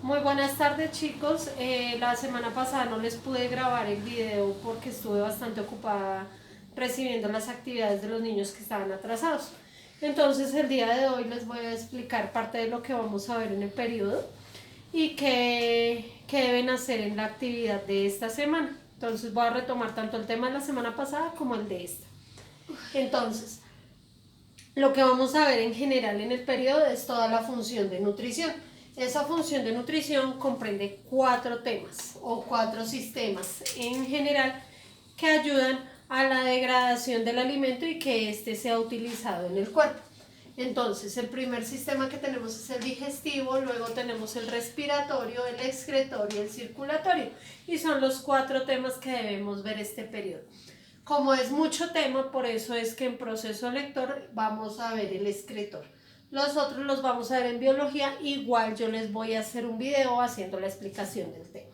Muy buenas tardes, chicos. La semana pasada no les pude grabar el video porque estuve bastante ocupada recibiendo las actividades de los niños que estaban atrasados. Entonces el día de hoy les voy a explicar parte de lo que vamos a ver en el periodo y qué deben hacer en la actividad de esta semana. Entonces voy a retomar tanto el tema de la semana pasada como el de esta. Entonces, lo que vamos a ver en general en el periodo es toda la función de nutrición. Esa función de nutrición comprende 4 temas o 4 sistemas en general que ayudan a la degradación del alimento y que éste sea utilizado en el cuerpo. Entonces, el primer sistema que tenemos es el digestivo, luego tenemos el respiratorio, el excretorio y el circulatorio. Y son los 4 temas que debemos ver este periodo. Como es mucho tema, por eso es que en proceso lector vamos a ver el excretor. Los otros los vamos a ver en biología, igual yo les voy a hacer un video haciendo la explicación del tema.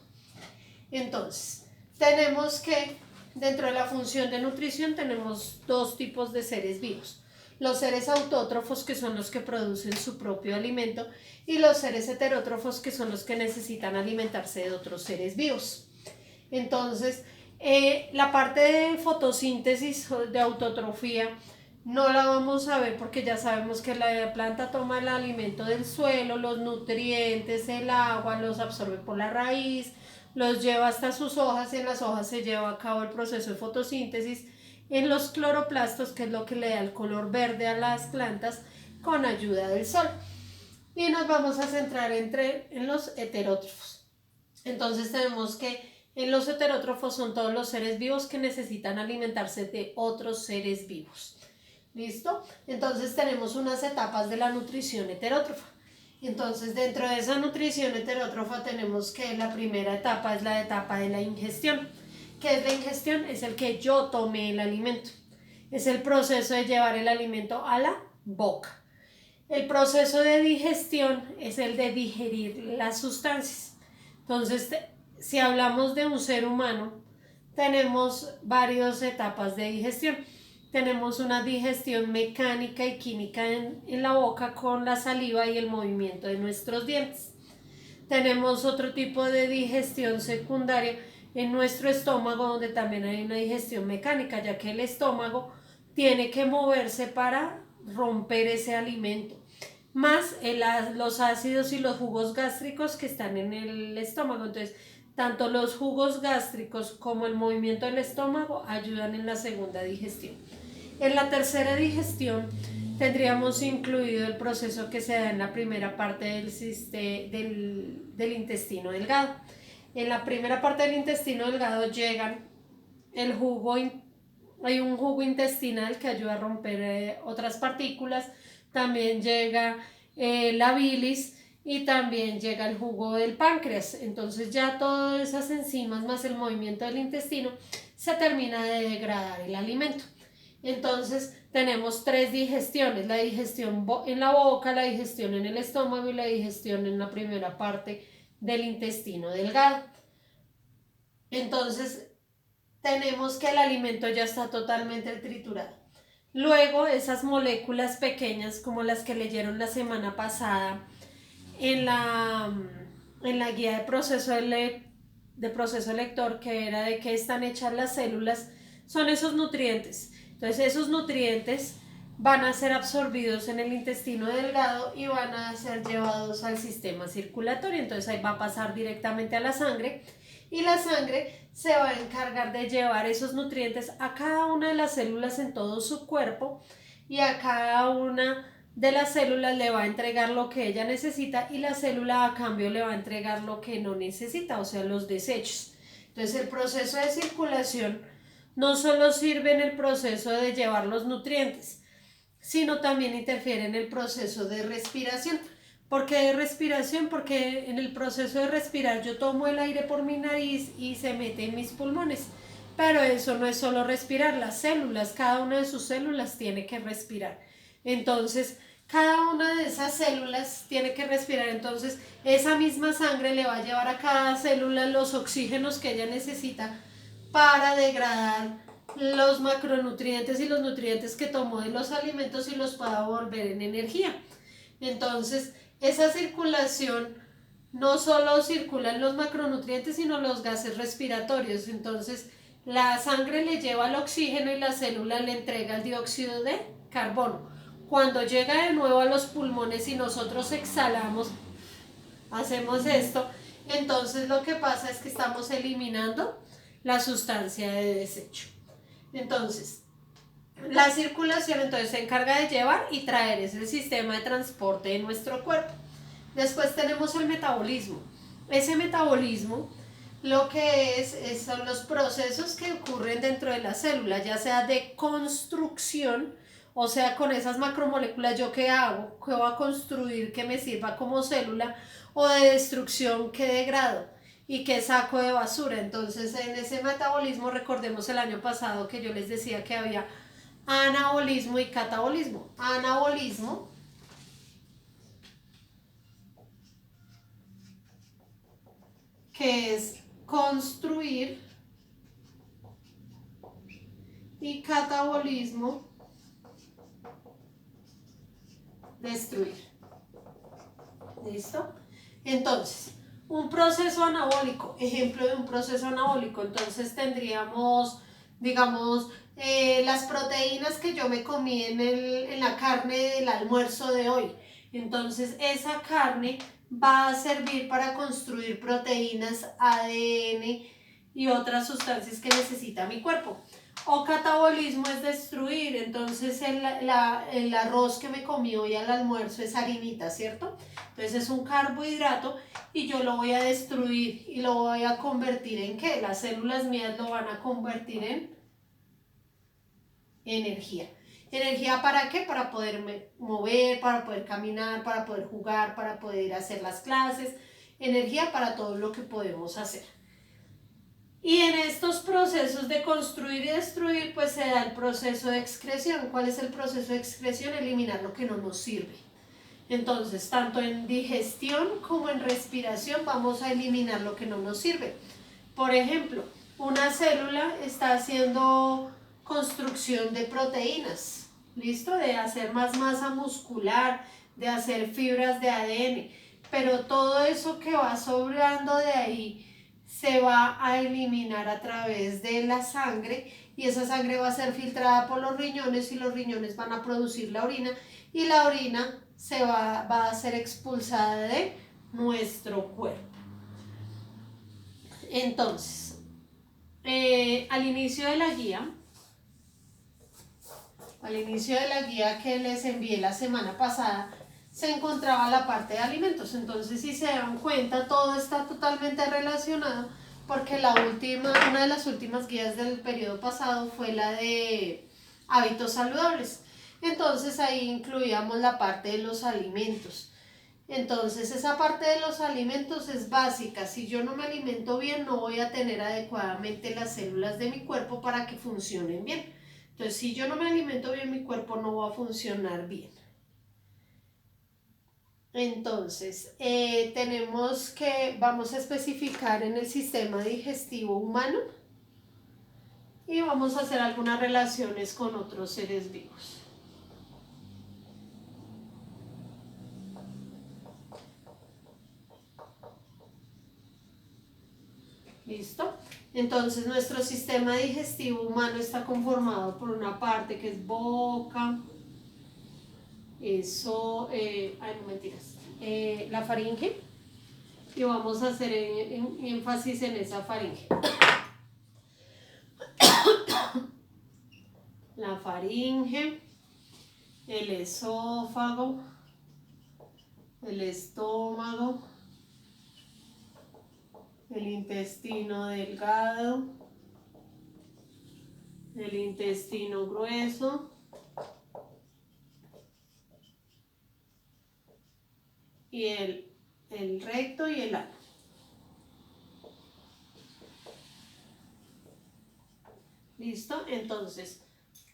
Entonces, tenemos que dentro de la función de nutrición tenemos 2 tipos de seres vivos. Los seres autótrofos, que son los que producen su propio alimento, y los seres heterótrofos, que son los que necesitan alimentarse de otros seres vivos. Entonces, la parte de fotosíntesis, de autotrofía, no la vamos a ver porque ya sabemos que la planta toma el alimento del suelo, los nutrientes, el agua, los absorbe por la raíz, los lleva hasta sus hojas y en las hojas se lleva a cabo el proceso de fotosíntesis en los cloroplastos, que es lo que le da el color verde a las plantas con ayuda del sol. Y nos vamos a centrar en los heterótrofos. Entonces tenemos que en los heterótrofos son todos los seres vivos que necesitan alimentarse de otros seres vivos. ¿Listo? Entonces tenemos unas etapas de la nutrición heterótrofa. Entonces dentro de esa nutrición heterótrofa tenemos que la primera etapa es la etapa de la ingestión. ¿Qué es la ingestión? Es el que yo tome el alimento. Es el proceso de llevar el alimento a la boca. El proceso de digestión es el de digerir las sustancias. Entonces, si hablamos de un ser humano, tenemos varias etapas de digestión. Tenemos una digestión mecánica y química en la boca con la saliva y el movimiento de nuestros dientes. Tenemos otro tipo de digestión secundaria en nuestro estómago, donde también hay una digestión mecánica, ya que el estómago tiene que moverse para romper ese alimento, más los ácidos y los jugos gástricos que están en el estómago. Entonces, tanto los jugos gástricos como el movimiento del estómago ayudan en la segunda digestión. En la tercera digestión tendríamos incluido el proceso que se da en la primera parte del intestino delgado. En la primera parte del intestino delgado llegan el jugo, hay un jugo intestinal que ayuda a romper otras partículas, también llega la bilis y también llega el jugo del páncreas. Entonces ya todas esas enzimas más el movimiento del intestino se termina de degradar el alimento. Entonces tenemos 3 digestiones: la digestión en la boca, la digestión en el estómago y la digestión en la primera parte del intestino delgado. Entonces tenemos que el alimento ya está totalmente triturado. Luego esas moléculas pequeñas, como las que leyeron la semana pasada en la guía de proceso lector, que era de qué están hechas las células, son esos nutrientes. Entonces esos nutrientes van a ser absorbidos en el intestino delgado y van a ser llevados al sistema circulatorio. Entonces ahí va a pasar directamente a la sangre y la sangre se va a encargar de llevar esos nutrientes a cada una de las células en todo su cuerpo, y a cada una de las células le va a entregar lo que ella necesita y la célula a cambio le va a entregar lo que no necesita, o sea, los desechos. Entonces el proceso de circulación no solo sirve en el proceso de llevar los nutrientes, sino también interfiere en el proceso de respiración. ¿Por qué de respiración? Porque en el proceso de respirar yo tomo el aire por mi nariz y se mete en mis pulmones. Pero eso no es solo respirar, las células, cada una de sus células tiene que respirar. Entonces, cada una de esas células tiene que respirar. Entonces, esa misma sangre le va a llevar a cada célula los oxígenos que ella necesita para degradar los macronutrientes y los nutrientes que tomó de los alimentos y los pueda volver en energía. Entonces, esa circulación no solo circulan los macronutrientes, sino los gases respiratorios. Entonces, la sangre le lleva el oxígeno y la célula le entrega el dióxido de carbono. Cuando llega de nuevo a los pulmones y nosotros exhalamos, hacemos esto, entonces lo que pasa es que estamos eliminando la sustancia de desecho. Entonces, la circulación entonces se encarga de llevar y traer, es el sistema de transporte de nuestro cuerpo. Después tenemos el metabolismo. Ese metabolismo lo que son los procesos que ocurren dentro de la célula, ya sea de construcción, o sea, con esas macromoléculas, ¿yo qué hago? ¿Qué voy a construir que me sirva como célula? O de destrucción, ¿qué degrado? ¿Y qué saco de basura? Entonces, en ese metabolismo, recordemos el año pasado que yo les decía que había anabolismo y catabolismo. Anabolismo que es construir y catabolismo, destruir. ¿Listo? Entonces, un proceso anabólico, ejemplo de un proceso anabólico, entonces tendríamos, digamos, las proteínas que yo me comí en la carne del almuerzo de hoy. Entonces, esa carne va a servir para construir proteínas, ADN y otras sustancias que necesita mi cuerpo. O catabolismo es destruir, entonces el arroz que me comí hoy al almuerzo es harinita, ¿cierto? Entonces es un carbohidrato y yo lo voy a destruir y lo voy a convertir en ¿qué? Las células mías lo van a convertir en energía. ¿Energía para qué? Para poderme mover, para poder caminar, para poder jugar, para poder hacer las clases. Energía para todo lo que podemos hacer. Y en estos procesos de construir y destruir, pues se da el proceso de excreción. ¿Cuál es el proceso de excreción? Eliminar lo que no nos sirve. Entonces, tanto en digestión como en respiración vamos a eliminar lo que no nos sirve. Por ejemplo, una célula está haciendo construcción de proteínas, ¿listo? De hacer más masa muscular, de hacer fibras de ADN. Pero todo eso que va sobrando de ahí se va a eliminar a través de la sangre y esa sangre va a ser filtrada por los riñones y los riñones van a producir la orina y la orina va a ser expulsada de nuestro cuerpo. Entonces, al inicio de la guía que les envié la semana pasada, se encontraba la parte de alimentos. Entonces, si se dan cuenta, todo está totalmente relacionado porque una de las últimas guías del periodo pasado fue la de hábitos saludables. Entonces, ahí incluíamos la parte de los alimentos. Entonces, esa parte de los alimentos es básica. Si yo no me alimento bien, no voy a tener adecuadamente las células de mi cuerpo para que funcionen bien. Entonces, si yo no me alimento bien, mi cuerpo no va a funcionar bien. Entonces, vamos a especificar en el sistema digestivo humano y vamos a hacer algunas relaciones con otros seres vivos. ¿Listo? Entonces, nuestro sistema digestivo humano está conformado por una parte que es boca, no mentiras, la faringe, y vamos a hacer énfasis en esa faringe. La faringe, el esófago, el estómago, el intestino delgado, el intestino grueso y el recto y el ano. ¿Listo? Entonces,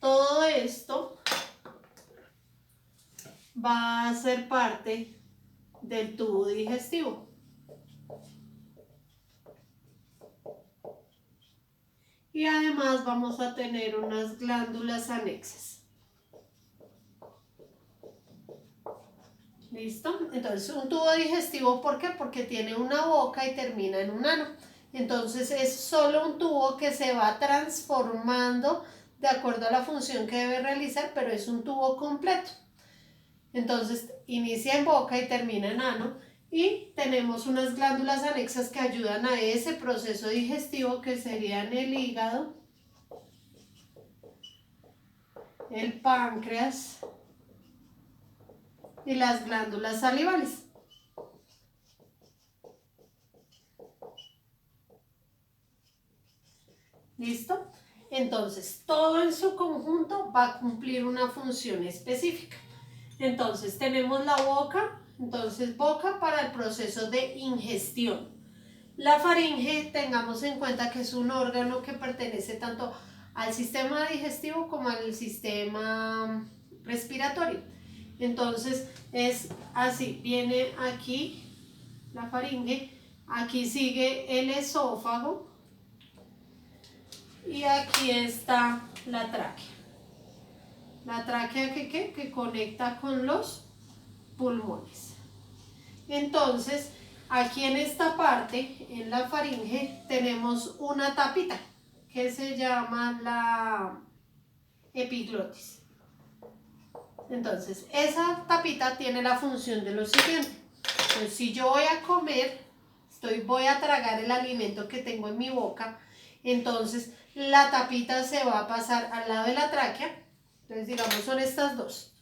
todo esto va a ser parte del tubo digestivo. Y además vamos a tener unas glándulas anexas. ¿Listo? Entonces un tubo digestivo, ¿por qué? Porque tiene una boca y termina en un ano. Entonces es solo un tubo que se va transformando de acuerdo a la función que debe realizar, pero es un tubo completo. Entonces inicia en boca y termina en ano. Y tenemos unas glándulas anexas que ayudan a ese proceso digestivo, que serían el hígado, el páncreas y las glándulas salivales. ¿Listo? Entonces, todo en su conjunto va a cumplir una función específica. Entonces, tenemos la boca, entonces boca para el proceso de ingestión. La faringe, tengamos en cuenta que es un órgano que pertenece tanto al sistema digestivo como al sistema respiratorio. Entonces, es así, viene aquí la faringe, aquí sigue el esófago, y aquí está la tráquea. La tráquea que conecta con los pulmones. Entonces, aquí en esta parte, en la faringe, tenemos una tapita que se llama la epiglotis. Entonces, esa tapita tiene la función de lo siguiente. Entonces, si yo voy a comer, voy a tragar el alimento que tengo en mi boca, entonces la tapita se va a pasar al lado de la tráquea. Entonces, digamos, son estas dos.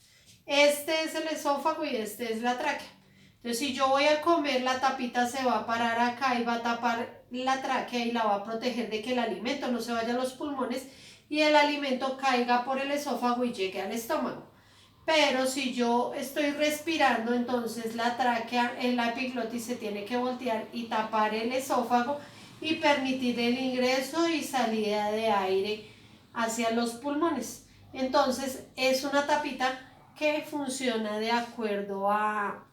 Este es el esófago y este es la tráquea. Entonces, si yo voy a comer, la tapita se va a parar acá y va a tapar la tráquea y la va a proteger de que el alimento no se vaya a los pulmones y el alimento caiga por el esófago y llegue al estómago. Pero si yo estoy respirando, entonces la tráquea en la epiglotis se tiene que voltear y tapar el esófago y permitir el ingreso y salida de aire hacia los pulmones. Entonces es una tapita que funciona de acuerdo a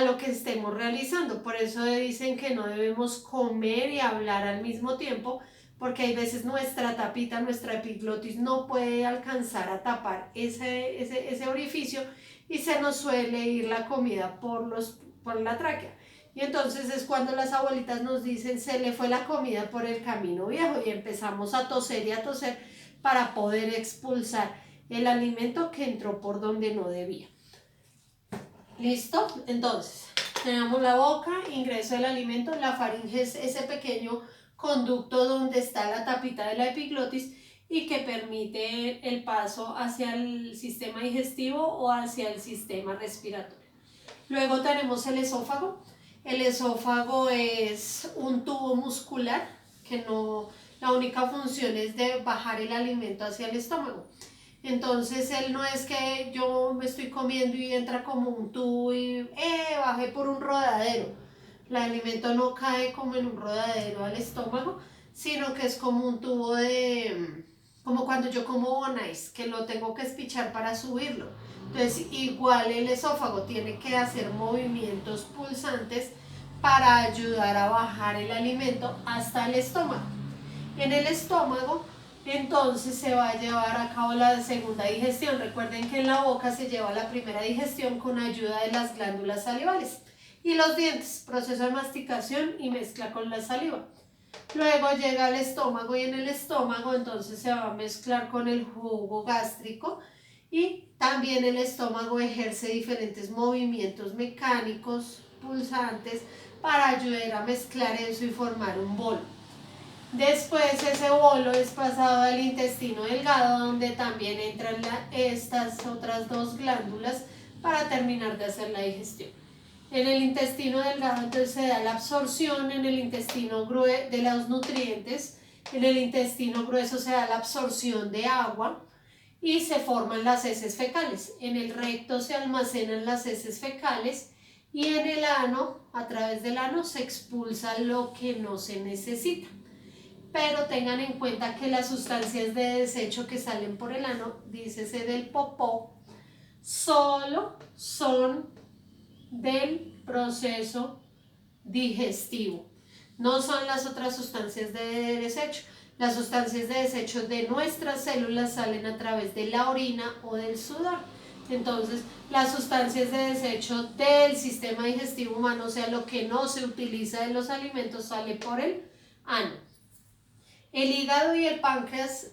lo que estemos realizando. Por eso dicen que no debemos comer y hablar al mismo tiempo, porque hay veces nuestra tapita, nuestra epiglotis no puede alcanzar a tapar ese orificio y se nos suele ir la comida por la tráquea. Y entonces es cuando las abuelitas nos dicen, se le fue la comida por el camino viejo, y empezamos a toser y a toser para poder expulsar el alimento que entró por donde no debía. ¿Listo? Entonces, tenemos la boca, ingreso del alimento, la faringe es ese pequeño conducto donde está la tapita de la epiglotis y que permite el paso hacia el sistema digestivo o hacia el sistema respiratorio. Luego tenemos el esófago. El esófago es un tubo muscular que la única función es de bajar el alimento hacia el estómago. Entonces él no es que yo me estoy comiendo y entra como un tubo y bajé por un rodadero. El alimento no cae como en un rodadero al estómago, sino que es como un tubo como cuando yo como bonais, que lo tengo que espichar para subirlo. Entonces igual el esófago tiene que hacer movimientos pulsantes para ayudar a bajar el alimento hasta el estómago. En el estómago entonces se va a llevar a cabo la segunda digestión. Recuerden que en la boca se lleva la primera digestión con ayuda de las glándulas salivales. Y los dientes, proceso de masticación y mezcla con la saliva. Luego llega al estómago y en el estómago entonces se va a mezclar con el jugo gástrico y también el estómago ejerce diferentes movimientos mecánicos, pulsantes, para ayudar a mezclar eso y formar un bolo. Después ese bolo es pasado al intestino delgado, donde también entran estas otras dos glándulas para terminar de hacer la digestión. En el intestino delgado entonces se da la absorción, en el intestino grueso de los nutrientes, en el intestino grueso se da la absorción de agua y se forman las heces fecales. En el recto se almacenan las heces fecales y en el ano, a través del ano, se expulsa lo que no se necesita. Pero tengan en cuenta que las sustancias de desecho que salen por el ano, dícese del popó, solo son del proceso digestivo. No son las otras sustancias de desecho. Las sustancias de desecho de nuestras células salen a través de la orina o del sudor. Entonces, las sustancias de desecho del sistema digestivo humano, o sea, lo que no se utiliza de los alimentos, sale por el ano. El hígado y el páncreas,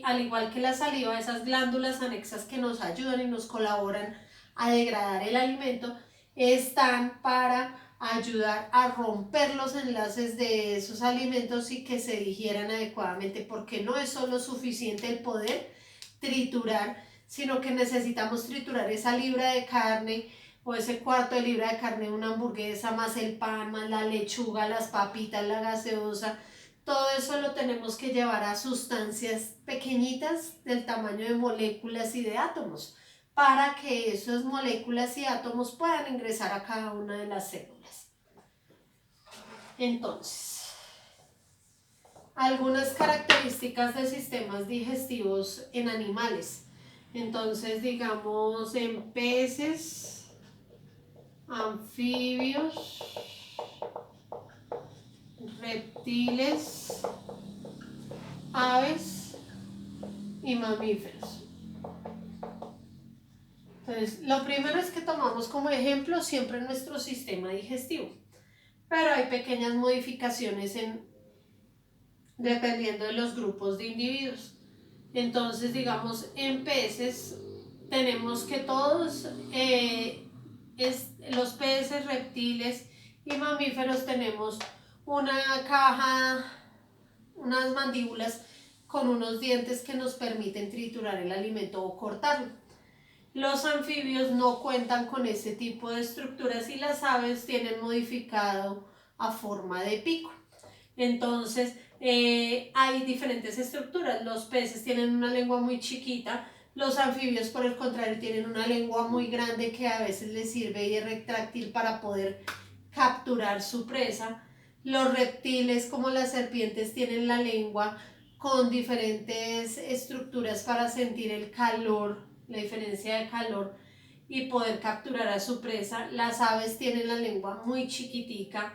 al igual que la saliva, esas glándulas anexas que nos ayudan y nos colaboran a degradar el alimento, están para ayudar a romper los enlaces de esos alimentos y que se digieran adecuadamente, porque no es solo suficiente el poder triturar, sino que necesitamos triturar esa libra de carne o ese cuarto de libra de carne de una hamburguesa, más el pan, más la lechuga, las papitas, la gaseosa. Todo eso lo tenemos que llevar a sustancias pequeñitas del tamaño de moléculas y de átomos, para que esas moléculas y átomos puedan ingresar a cada una de las células. Entonces, algunas características de sistemas digestivos en animales. Entonces, digamos, en peces, anfibios, reptiles, aves y mamíferos. Entonces, lo primero es que tomamos como ejemplo siempre nuestro sistema digestivo, pero hay pequeñas modificaciones dependiendo de los grupos de individuos. Entonces, digamos, en peces tenemos que todos, los peces, reptiles y mamíferos tenemos una caja, unas mandíbulas con unos dientes que nos permiten triturar el alimento o cortarlo. Los anfibios no cuentan con ese tipo de estructuras y las aves tienen modificado a forma de pico. Entonces, hay diferentes estructuras. Los peces tienen una lengua muy chiquita, los anfibios por el contrario tienen una lengua muy grande que a veces les sirve de retráctil para poder capturar su presa. Los reptiles como las serpientes tienen la lengua con diferentes estructuras para sentir el calor, la diferencia de calor y poder capturar a su presa. Las aves tienen la lengua muy chiquitica,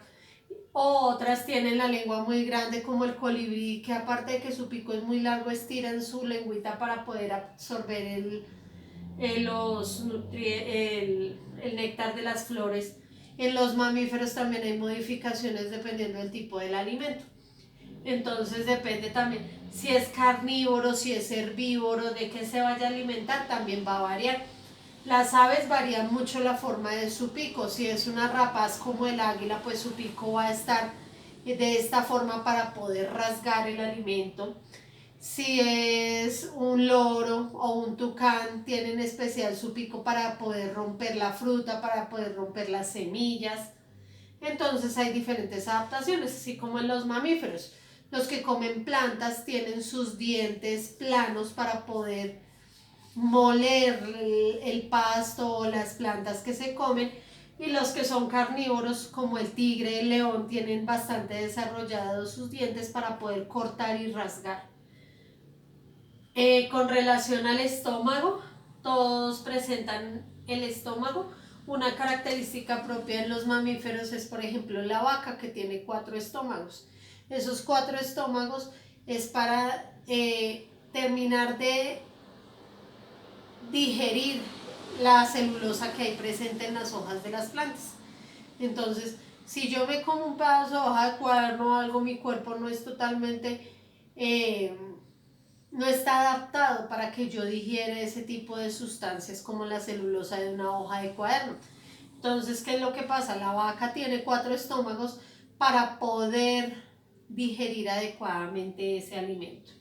otras tienen la lengua muy grande como el colibrí, que aparte de que su pico es muy largo, estiran su lengüita para poder absorber el néctar de las flores. En los mamíferos también hay modificaciones dependiendo del tipo del alimento. Entonces depende también si es carnívoro, si es herbívoro, de qué se vaya a alimentar, también va a variar. Las aves varían mucho la forma de su pico. Si es una rapaz como el águila, pues su pico va a estar de esta forma para poder rasgar el alimento. Si es un loro o un tucán, tiene en especial su pico para poder romper la fruta, para poder romper las semillas. Entonces hay diferentes adaptaciones, así como en los mamíferos. Los que comen plantas tienen sus dientes planos para poder moler el pasto o las plantas que se comen, y los que son carnívoros como el tigre, el león, tienen bastante desarrollados sus dientes para poder cortar y rasgar. Con relación al estómago, todos presentan el estómago. Una característica propia en los mamíferos es, por ejemplo, la vaca, que tiene 4 estómagos. Esos 4 estómagos es para terminar de digerir la celulosa que hay presente en las hojas de las plantas. Entonces, si yo me como un pedazo de hoja de cuaderno o algo, mi cuerpo no es totalmente, no está adaptado para que yo digiere ese tipo de sustancias como la celulosa de una hoja de cuaderno. Entonces, ¿qué es lo que pasa? La vaca tiene 4 estómagos para poder digerir adecuadamente ese alimento.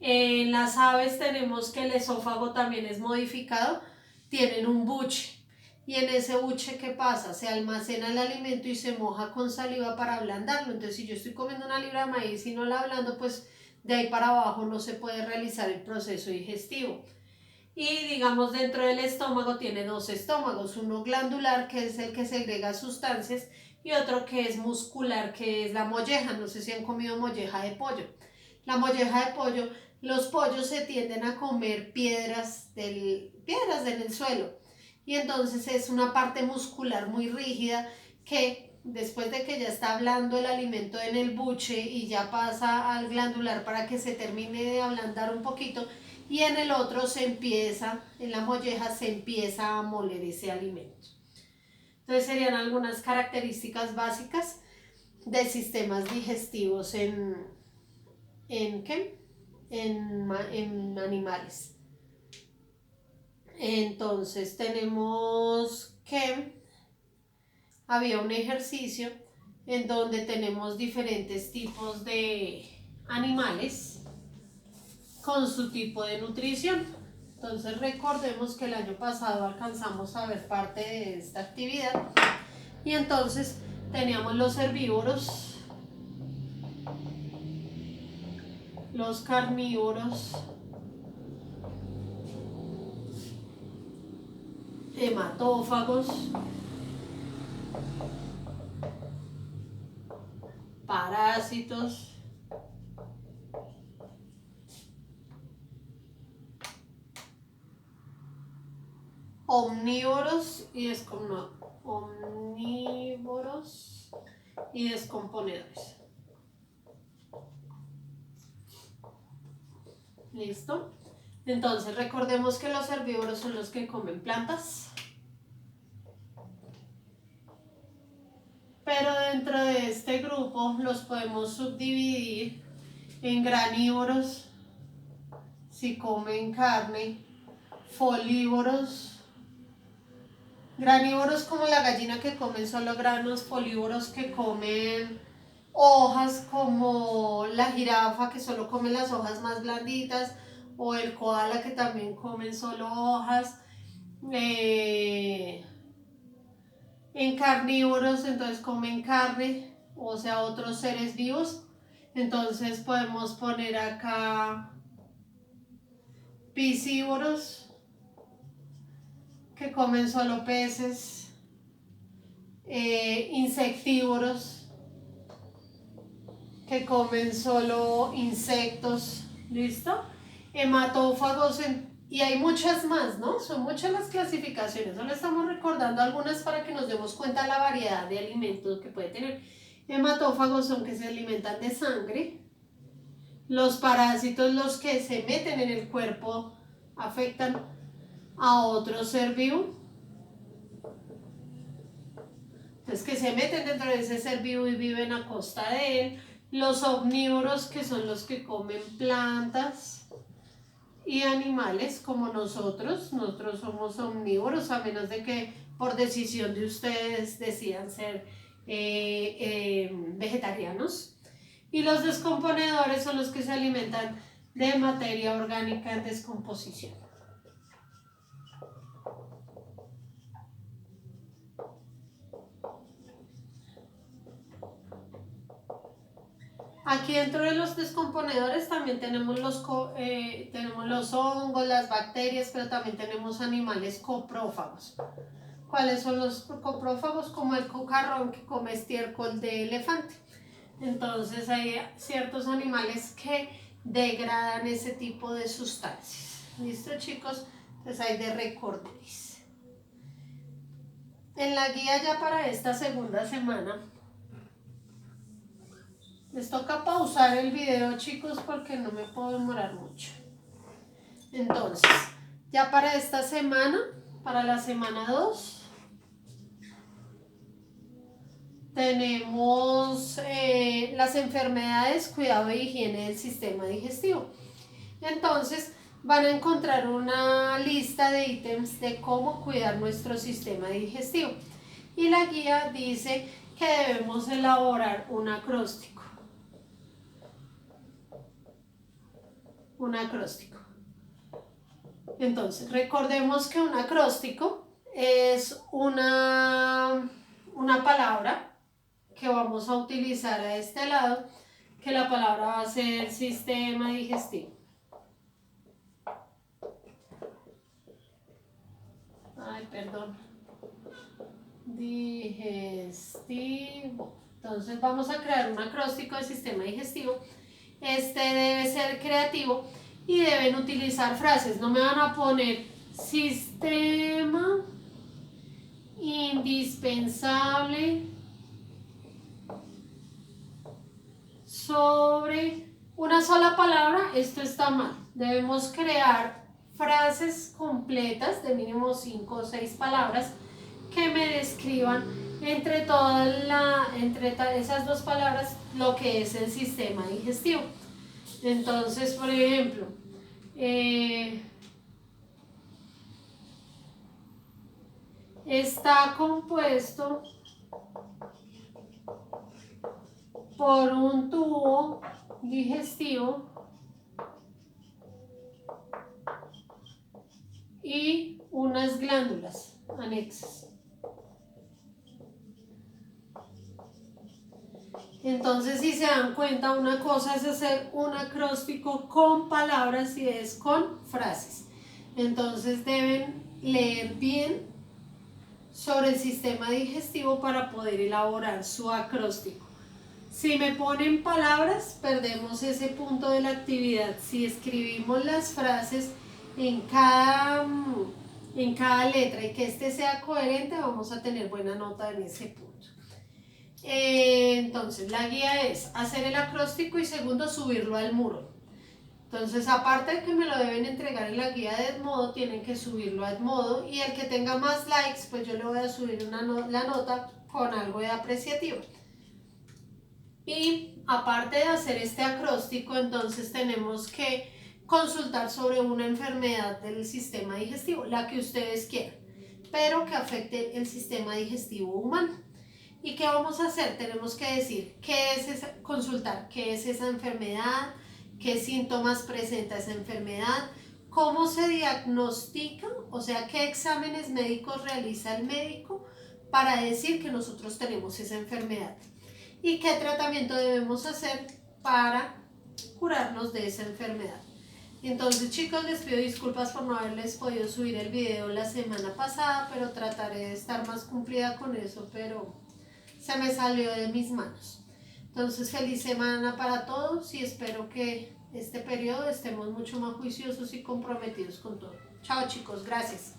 En las aves tenemos que el esófago también es modificado, tienen un buche, y en ese buche, ¿qué pasa? Se almacena el alimento y se moja con saliva para ablandarlo. Entonces, si yo estoy comiendo una libra de maíz y no la ablando, pues de ahí para abajo no se puede realizar el proceso digestivo. Y digamos, dentro del estómago tiene 2 estómagos, uno glandular, que es el que segrega sustancias, y otro que es muscular, que es la molleja. No sé si han comido molleja de pollo. La molleja de pollo, los pollos se tienden a comer piedras en el suelo, y entonces es una parte muscular muy rígida que después de que ya está hablando el alimento en el buche y ya pasa al glandular para que se termine de ablandar un poquito, y en el otro en la molleja se empieza a moler ese alimento. Entonces serían algunas características básicas de sistemas digestivos ¿qué? En animales. Entonces tenemos que había un ejercicio en donde tenemos diferentes tipos de animales con su tipo de nutrición. Entonces recordemos que el año pasado alcanzamos a ver parte de esta actividad y entonces teníamos los herbívoros, los carnívoros, hematófagos, parásitos, omnívoros y descomponedores. ¿Listo? Entonces recordemos que los herbívoros son los que comen plantas. Pero dentro de este grupo los podemos subdividir en granívoros, si comen carne, folívoros, granívoros como la gallina que comen solo granos, folívoros que comen hojas como la jirafa que solo come las hojas más blanditas, o el koala que también comen solo hojas. En carnívoros entonces comen carne, o sea otros seres vivos. Entonces podemos poner acá piscívoros que comen solo peces, insectívoros que comen solo insectos, ¿listo? Hematófagos, y hay muchas más, ¿no? Son muchas las clasificaciones, solo estamos recordando algunas para que nos demos cuenta de la variedad de alimentos que puede tener. Hematófagos son que se alimentan de sangre. Los parásitos, los que se meten en el cuerpo, afectan a otro ser vivo. Entonces, que se meten dentro de ese ser vivo y viven a costa de él. Los omnívoros, que son los que comen plantas y animales como nosotros. Nosotros somos omnívoros, a menos de que por decisión de ustedes decidan ser vegetarianos. Y los descomponedores son los que se alimentan de materia orgánica en descomposición. Aquí dentro de los descomponedores también tenemos los hongos, las bacterias, pero también tenemos animales coprófagos. ¿Cuáles son los coprófagos? Como el cucarrón que come estiércol de elefante. Entonces hay ciertos animales que degradan ese tipo de sustancias. ¿Listo, chicos? Entonces hay de recorderis. En la guía ya para esta segunda semana les toca pausar el video, chicos, porque no me puedo demorar mucho. Entonces, ya para esta semana, para la semana 2, tenemos las enfermedades, cuidado e higiene del sistema digestivo. Entonces, van a encontrar una lista de ítems de cómo cuidar nuestro sistema digestivo. Y la guía dice que debemos elaborar un acróstico. Un acróstico. Entonces, recordemos que un acróstico es una palabra que vamos a utilizar a este lado, que la palabra va a ser sistema digestivo. Ay, perdón. Digestivo. Entonces vamos a crear un acróstico de sistema digestivo. Este debe ser creativo y deben utilizar frases. No me van a poner sistema indispensable sobre una sola palabra. Esto está mal. debemos crear frases completas de mínimo 5 o 6 palabras que me describan entre esas dos palabras lo que es el sistema digestivo. Entonces, por ejemplo, está compuesto por un tubo digestivo y unas glándulas anexas. Entonces, si se dan cuenta, una cosa es hacer un acróstico con palabras y es con frases. Entonces, deben leer bien sobre el sistema digestivo para poder elaborar su acróstico. Si me ponen palabras, perdemos ese punto de la actividad. Si escribimos las frases en cada letra y que este sea coherente, vamos a tener buena nota en ese punto. Entonces, la guía es hacer el acróstico y segundo, subirlo al muro. Entonces, aparte de que me lo deben entregar en la guía de Edmodo, tienen que subirlo a Edmodo y el que tenga más likes, pues yo le voy a subir la nota con algo de apreciativo. Y aparte de hacer este acróstico, entonces tenemos que consultar sobre una enfermedad del sistema digestivo, la que ustedes quieran, pero que afecte el sistema digestivo humano. ¿Y qué vamos a hacer? Tenemos que decir consultar qué es esa enfermedad, qué síntomas presenta esa enfermedad, cómo se diagnostica, o sea, qué exámenes médicos realiza el médico para decir que nosotros tenemos esa enfermedad y qué tratamiento debemos hacer para curarnos de esa enfermedad. Entonces, chicos, les pido disculpas por no haberles podido subir el video la semana pasada, pero trataré de estar más cumplida con eso, pero se me salió de mis manos. Entonces, feliz semana para todos y espero que este periodo estemos mucho más juiciosos y comprometidos con todo. Chao, chicos, gracias.